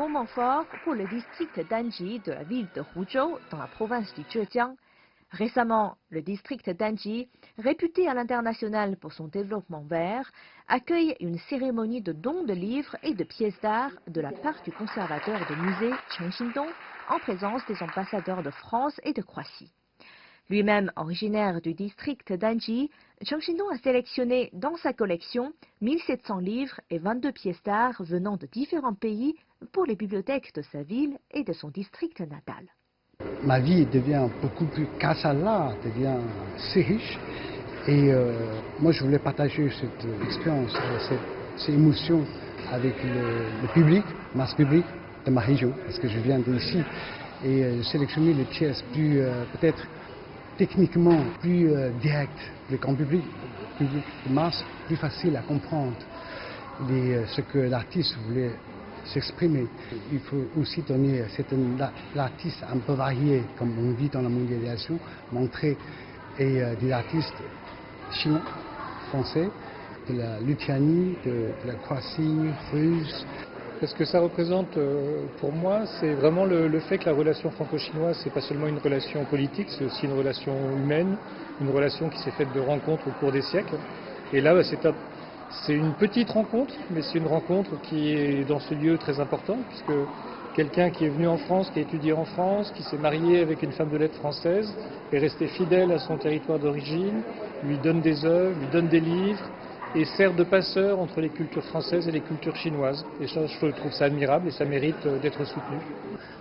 moment fort pour le district d'Anji de la ville de Huzhou, dans la province du Zhejiang. Récemment, le district d'Anji, réputé à l'international pour son développement vert, accueille une cérémonie de don de livres et de pièces d'art de la part du conservateur de musée Cheng Xindong, en présence des ambassadeurs de France et de Croatie. Lui-même originaire du district d'Anji, Cheng Xindong a sélectionné dans sa collection 1700 livres et 22 pièces d'art venant de différents pays pour les bibliothèques de sa ville et de son district natal. Ma vie devient beaucoup plus, grâce à l'art, devient si riche. Et moi, je voulais partager cette expérience, ces émotions avec le public, masse public de ma région, parce que je viens d'ici. Et sélectionner les pièces plus, peut-être techniquement plus directes, le grand public de masse, plus facile à comprendre ce que l'artiste voulait s'exprimer. Il faut aussi donner l'artiste un peu varié, comme on vit dans la mondialisation, montrer des artistes chinois, français, de la Lituanie, de la Croatie, russe. Ce que ça représente pour moi, c'est vraiment le fait que la relation franco-chinoise, c'est pas seulement une relation politique, c'est aussi une relation humaine, une relation qui s'est faite de rencontres au cours des siècles. Et là, c'est une petite rencontre, mais c'est une rencontre qui est dans ce lieu très important, puisque quelqu'un qui est venu en France, qui a étudié en France, qui s'est marié avec une femme de lettres française, est resté fidèle à son territoire d'origine, lui donne des œuvres, lui donne des livres, et sert de passeur entre les cultures françaises et les cultures chinoises. Et ça, je trouve ça admirable et ça mérite d'être soutenu.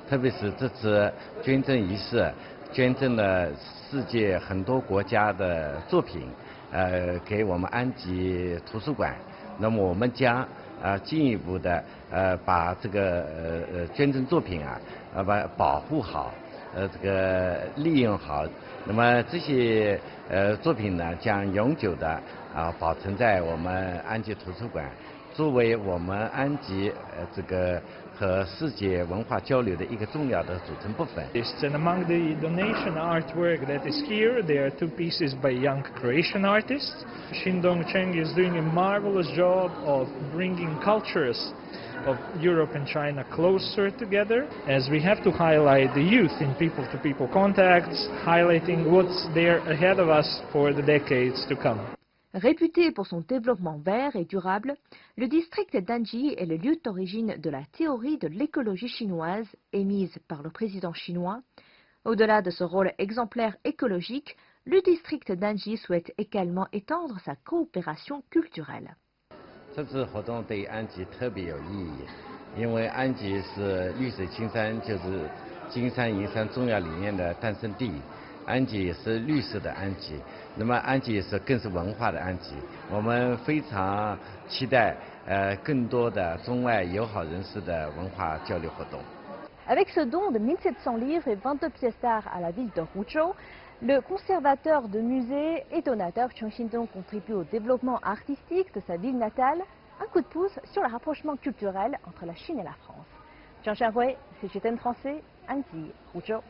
特别是这次捐赠仪式，捐赠了世界很多国家的作品，给我们安吉图书馆。那么我们将进一步的把这个捐赠作品保护好，这个利用好。那么这些作品呢，将永久的保存在我们安吉图书馆，作为我们安吉这个和世界文化交流的一个重要的组成部分。And among the donation artwork that is here, there are two pieces by young Croatian artists. Xindong Cheng is doing a marvelous job of bringing cultures of Europe and China closer together, as we have to highlight the youth in people-to-people contacts, highlighting what's there ahead of us for the decades to come. Réputé pour son développement vert et durable, le district d'Anji est le lieu d'origine de la théorie de l'écologie chinoise émise par le président chinois. Au-delà de ce rôle exemplaire écologique, le district d'Anji souhaite également étendre sa coopération culturelle. 这次活动对安吉特别有意义，因为安吉是绿水青山，就是金山银山重要理念的诞生地。安吉也是绿色的安吉，那么安吉也是更是文化的安吉。我们非常期待更多的中外友好人士的文化交流活动。 Avec ce don de 1700 livres et 22 pièces d'art à la ville de Huzhou, le conservateur de musées et donateur Cheng Xindong contribue au développement artistique de sa ville natale, un coup de pouce sur le rapprochement culturel entre la Chine et la France. Zhang Xiaohui, CGTN français, Anji, Huzhou.